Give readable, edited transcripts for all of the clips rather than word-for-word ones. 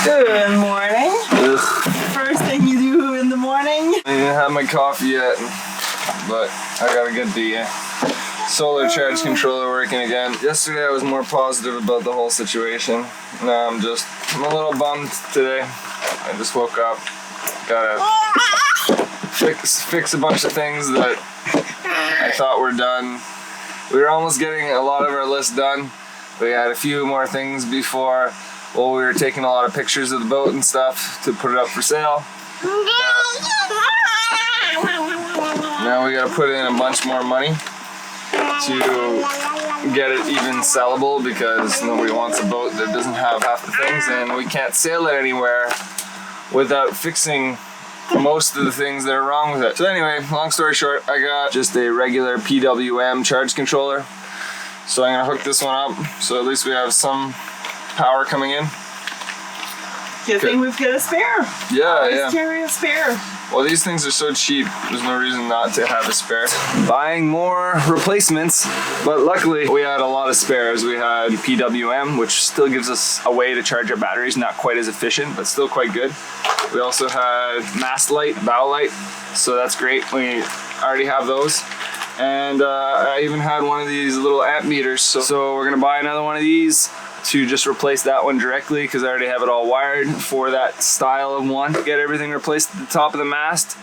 Good morning. Ugh. First thing you do in the morning. I didn't have my coffee yet, but I gotta get the solar charge controller working again. Yesterday I was more positive about the whole situation. Now I'm a little bummed today. I just woke up, gotta fix a bunch of things that I thought were done. We were almost getting a lot of our list done. We had a few more things before. Well, we were taking a lot of pictures of the boat and stuff to put it up for sale. Now we gotta put in a bunch more money to get it even sellable, because nobody wants a boat that doesn't have half the things, and we can't sail it anywhere without fixing most of the things that are wrong with it. So anyway, long story short, I got just a regular PWM charge controller. So I'm gonna hook this one up, so at least we have some power coming in. Good thing we've got a spare. Yeah. Carry a spare. Well, these things are so cheap, there's no reason not to have a spare. Buying more replacements, but luckily we had a lot of spares. We had PWM, which still gives us a way to charge our batteries, not quite as efficient, but still quite good. We also had Mast light, bow light, so that's great. We already have those. And I even had one of these little amp meters, so we're gonna buy another one of these to just replace that one directly, because I already have it all wired for that style of one. Get everything replaced at the top of the mast,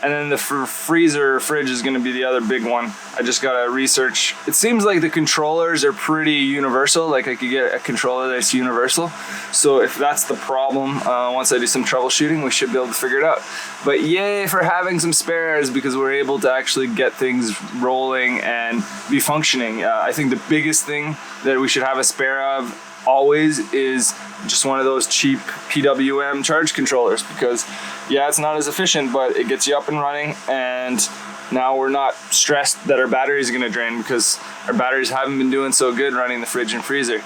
and then the fridge is going to be the other big one. I just gotta research. It seems like the controllers are pretty universal, like I could get a controller that's universal. So if that's the problem, once I do some troubleshooting, we should be able to figure it out. But yay for having some spares, because we're able to actually get things rolling and be functioning. I think the biggest thing that we should have a spare of always is just one of those cheap PWM charge controllers, because yeah, it's not as efficient, but it gets you up and running, and now we're not stressed that our batteries are going to drain, because our batteries haven't been doing so good running the fridge and freezer.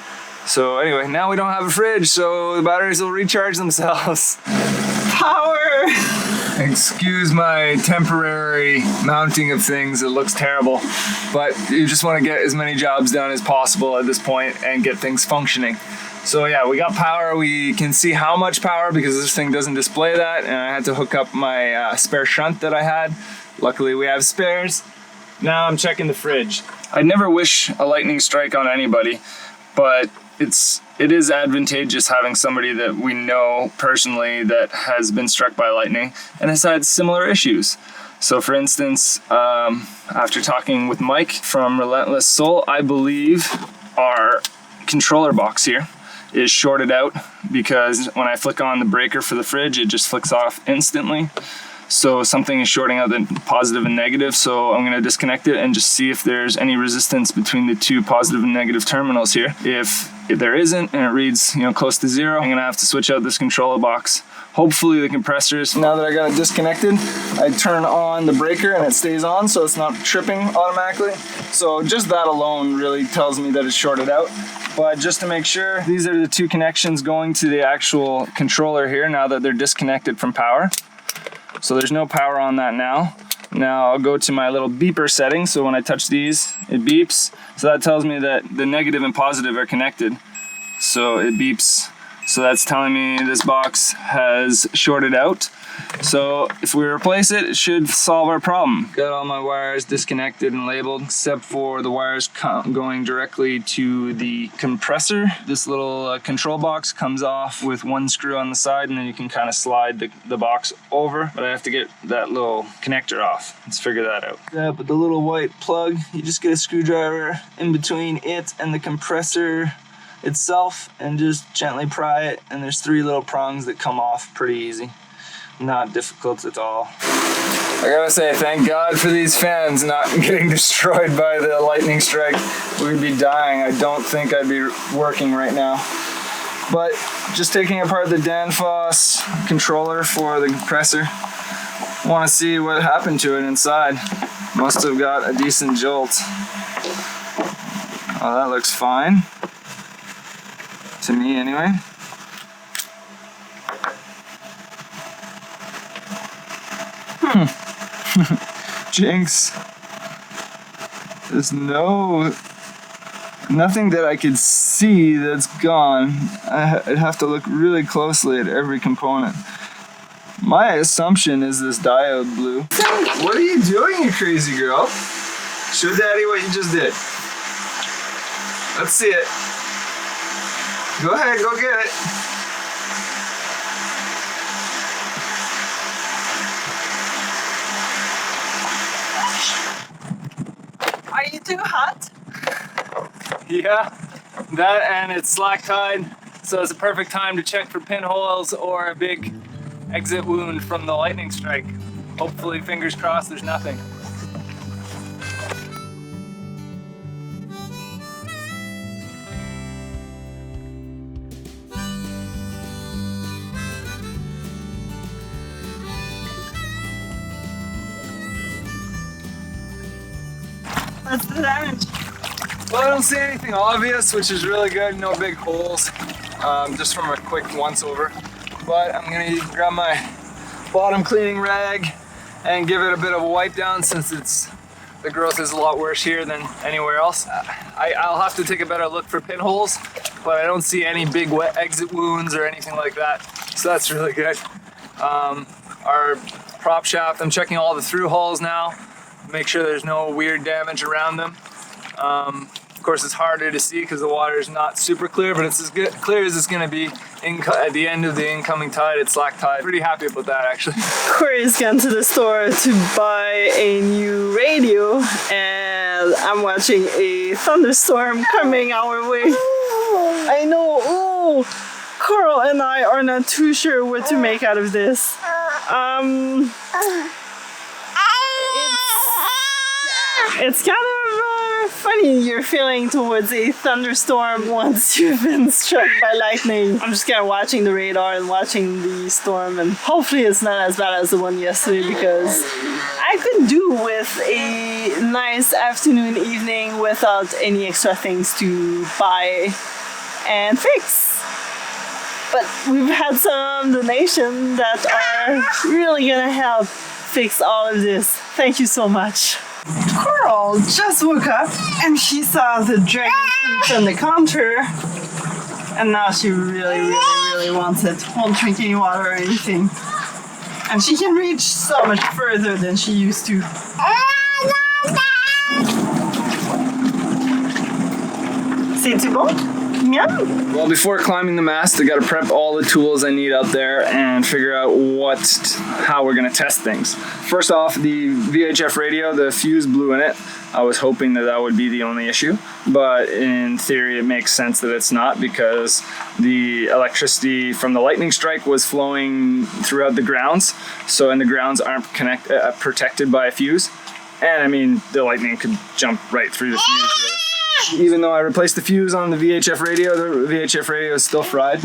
So anyway, now we don't have a fridge, so the batteries will recharge themselves. Power! Excuse my temporary mounting of things, it looks terrible, but you just want to get as many jobs done as possible at this point and get things functioning. So yeah, we got power. We can see how much power, because this thing doesn't display that, and I had to hook up my spare shunt that I had. Luckily we have spares. Now I'm checking the fridge. I'd never wish a lightning strike on anybody, but it is advantageous having somebody that we know personally that has been struck by lightning and has had similar issues. So for instance, after talking with Mike from Relentless Soul, I believe our controller box here is shorted out, because when I flick on the breaker for the fridge, it just flicks off instantly. So something is shorting out the positive and negative, so I'm going to disconnect it and just see if there's any resistance between the two positive and negative terminals here. If there isn't, and it reads close to zero, I'm going to have to switch out this controller box. Hopefully the compressors. Now that I got it disconnected, I turn on the breaker and it stays on, so it's not tripping automatically. So just that alone really tells me that it's shorted out. But just to make sure, these are the two connections going to the actual controller here now that they're disconnected from power. So there's no power on that now. Now I'll go to my little beeper setting, so when I touch these, it beeps. So that tells me that the negative and positive are connected. So it beeps. So that's telling me this box has shorted out. So if we replace it, it should solve our problem. Got all my wires disconnected and labeled, except for the wires going directly to the compressor. This little control box comes off with one screw on the side, and then you can kind of slide the box over. But I have to get that little connector off. Let's figure that out. Yeah, but the little white plug, you just get a screwdriver in between it and the compressor itself and just gently pry it, and there's 3 little prongs that come off pretty easy. Not difficult at all. I gotta say, thank God for these fans not getting destroyed by the lightning strike. We'd be dying. I don't think I'd be working right now. But just taking apart the Danfoss controller for the compressor, want to see what happened to it inside. Must have got a decent jolt. Oh, that looks fine. To me anyway. Jinx. There's no nothing that I could see that's gone. I'd have to look really closely at every component. My assumption is this diode blew. What are you doing, you crazy girl? Show Daddy what you just did. Let's see it. Go ahead, go get it. Are you too hot? Yeah, that and it's slack tide, so it's a perfect time to check for pinholes or a big exit wound from the lightning strike. Hopefully, fingers crossed, there's nothing. That's the damage. Well, I don't see anything obvious, which is really good. No big holes, just from a quick once over. But I'm gonna grab my bottom cleaning rag and give it a bit of a wipe down since the growth is a lot worse here than anywhere else. I'll have to take a better look for pinholes, but I don't see any big wet exit wounds or anything like that. So that's really good. Our prop shaft, I'm checking all the through holes now. Make sure there's no weird damage around them. Of course, it's harder to see because the water is not super clear, but it's as clear as it's going to be at the end of the incoming tide. It's slack tide. Pretty happy about that, actually. Cory's gone to the store to buy a new radio, and I'm watching a thunderstorm coming our way. I know. Oh, Carl and I are not too sure what to make out of this. It's kind of funny your feeling towards a thunderstorm once you've been struck by lightning. I'm just kind of watching the radar and watching the storm, and hopefully it's not as bad as the one yesterday, because I could do with a nice afternoon, evening without any extra things to buy and fix. But we've had some donations that are really gonna help fix all of this. Thank you so much. Coral just woke up and she saw the dragon fruit on the counter, and now she really wants it. Won't drink any water or anything. And she can reach so much further than she used to. C'est tout bon? Miam? Well, before climbing the mast, I got to prep all the tools I need out there and figure out how we're going to test things. First off, the VHF radio, the fuse blew in it. I was hoping that would be the only issue, but in theory it makes sense that it's not, because the electricity from the lightning strike was flowing throughout the grounds, and the grounds aren't protected by a fuse. And I mean, the lightning could jump right through the fuse, really. Even though I replaced the fuse on the VHF radio, the VHF radio is still fried.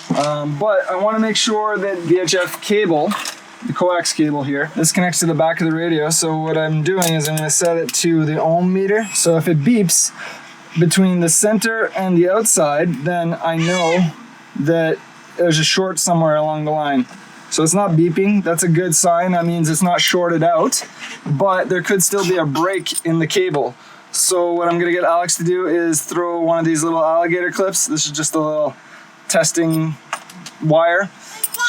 But I want to make sure that VHF cable, the coax cable here, this connects to the back of the radio. So what I'm doing is I'm going to set it to the ohm meter. So if it beeps between the center and the outside, then I know that there's a short somewhere along the line. So it's not beeping. That's a good sign. That means it's not shorted out, but there could still be a break in the cable. So what I'm gonna get Alex to do is throw one of these little alligator clips. This is just a little testing wire,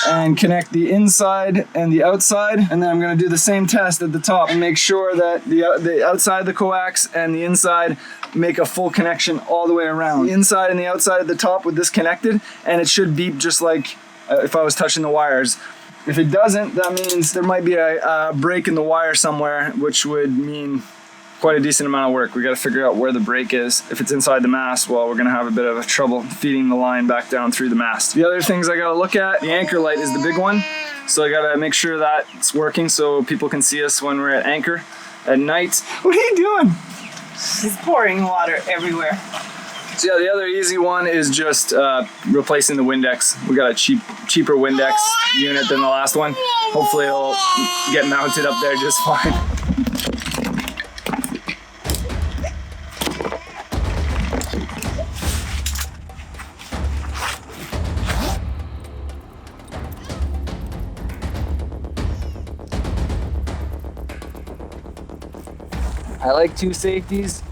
and connect the inside and the outside. And then I'm gonna do the same test at the top and make sure that the outside of the coax and the inside make a full connection all the way around. The inside and the outside at the top with this connected, and it should beep just like if I was touching the wires. If it doesn't, that means there might be a break in the wire somewhere, which would mean quite a decent amount of work. We got to figure out where the break is. If it's inside the mast, well, we're going to have a bit of trouble feeding the line back down through the mast. The other things I got to look at, the anchor light is the big one. So I got to make sure that it's working so people can see us when we're at anchor at night. What are you doing? She's pouring water everywhere. So yeah, the other easy one is just replacing the Windex. We got a cheaper Windex unit than the last one. Hopefully it'll get mounted up there just fine. I like two safeties.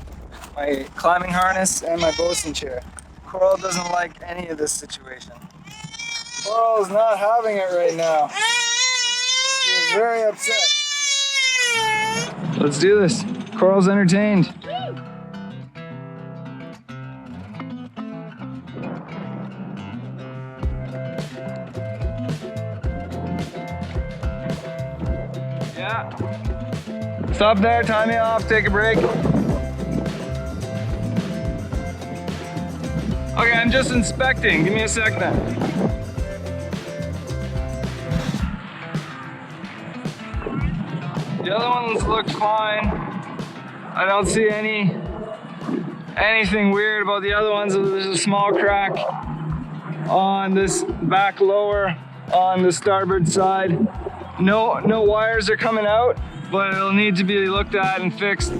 my climbing harness and my bosun chair. Coral doesn't like any of this situation. Coral is not having it right now. She is very upset. Let's do this. Coral's entertained. Yeah. Stop there, tie me off, take a break. Okay, I'm just inspecting. Give me a sec then. The other ones look fine. I don't see anything weird about the other ones. There's a small crack on this back lower on the starboard side. No wires are coming out, but it'll need to be looked at and fixed.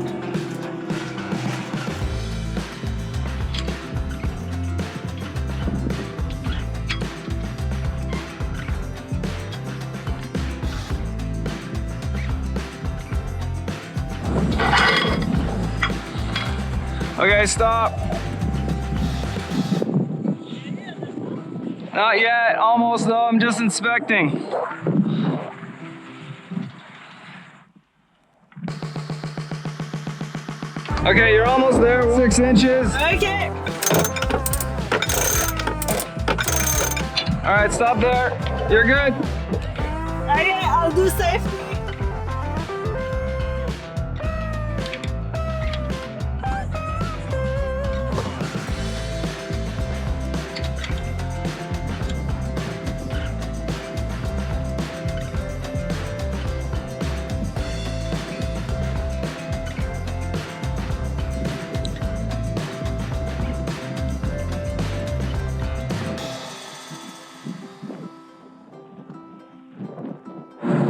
Okay, stop. Not yet, almost though, I'm just inspecting. Okay, you're almost there, 6 inches. Okay. All right, stop there. You're good. Okay, I'll do safety.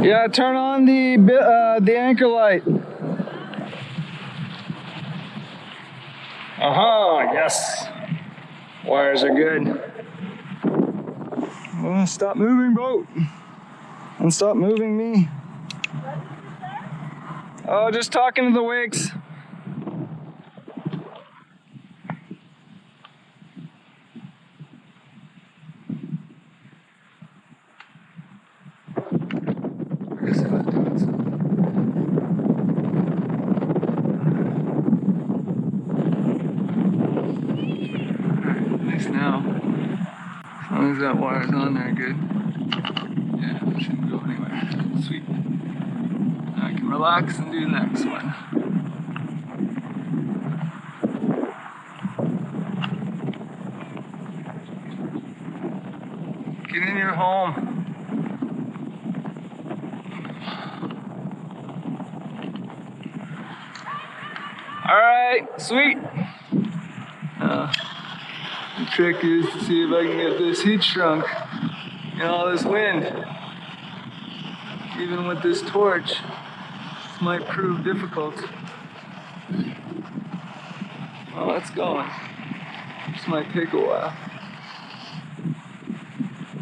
Yeah, turn on the anchor light. Yes. Wires are good. Oh, stop moving, boat. And stop moving me. Oh, just talking to the wakes. Now, as long as that wire's on there, good. Yeah, it shouldn't go anywhere. Sweet. Now I can relax and do the next one. Get in your home. All right, sweet. The trick is to see if I can get this heat shrunk in all this wind. Even with this torch, this might prove difficult. Well, it's going. This might take a while.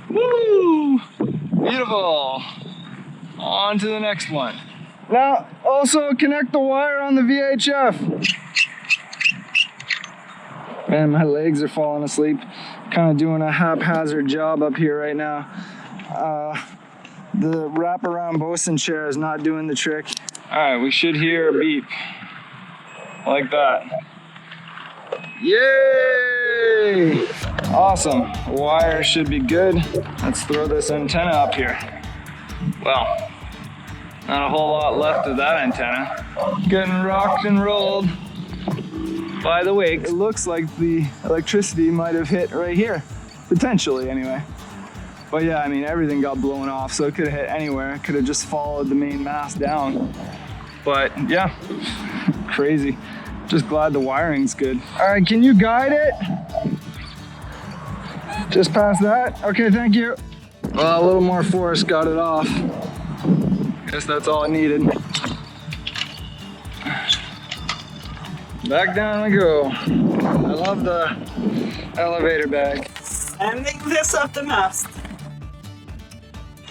Woo! Beautiful. On to the next one. Now, also connect the wire on the VHF. Man, my legs are falling asleep. Kind of doing a haphazard job up here right now. The wraparound bosun chair is not doing the trick. All right, we should hear a beep. Like that. Yay! Awesome, wire should be good. Let's throw this antenna up here. Well, not a whole lot left of that antenna. Getting rocked and rolled by the wake. It looks like the electricity might have hit right here, potentially anyway. But yeah, I mean, everything got blown off, so it could have hit anywhere. It could have just followed the main mast down. But yeah, crazy. Just glad the wiring's good. All right, can you guide it? Just past that? Okay, thank you. Well, a little more force got it off. Guess that's all it needed. Back down we go. I love the elevator bag. Ending this up the mast.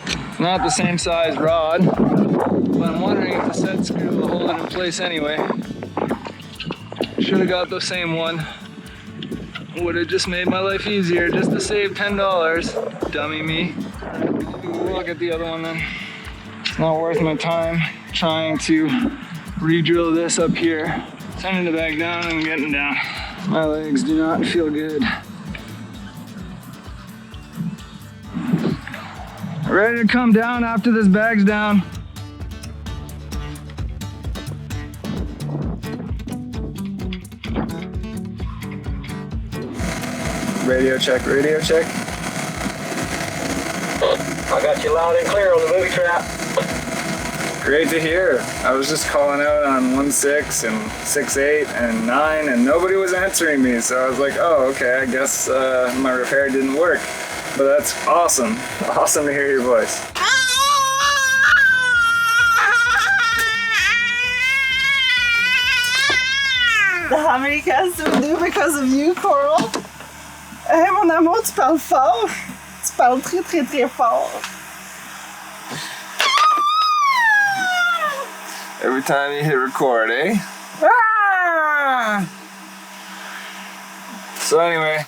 It's not the same size rod, but I'm wondering if the set screw will hold it in place anyway. Should have got the same one. Would have just made my life easier just to save $10. Dummy me. Look at the other one then. It's not worth my time trying to re-drill this up here. Sending it back down and getting down. My legs do not feel good. Ready to come down after this bag's down. Radio check, radio check. I got you loud and clear on the movie trap. Great to hear. I was just calling out on 1.6 and 6.8 and 9 and nobody was answering me. So I was like, oh, okay, I guess my repair didn't work. But that's awesome. Awesome to hear your voice. The harmony cast we do because of you, Coral. Hey, mon amour, tu parles fort. Tu parles très, très, très fort. Every time you hit record, eh? Ah! So anyway,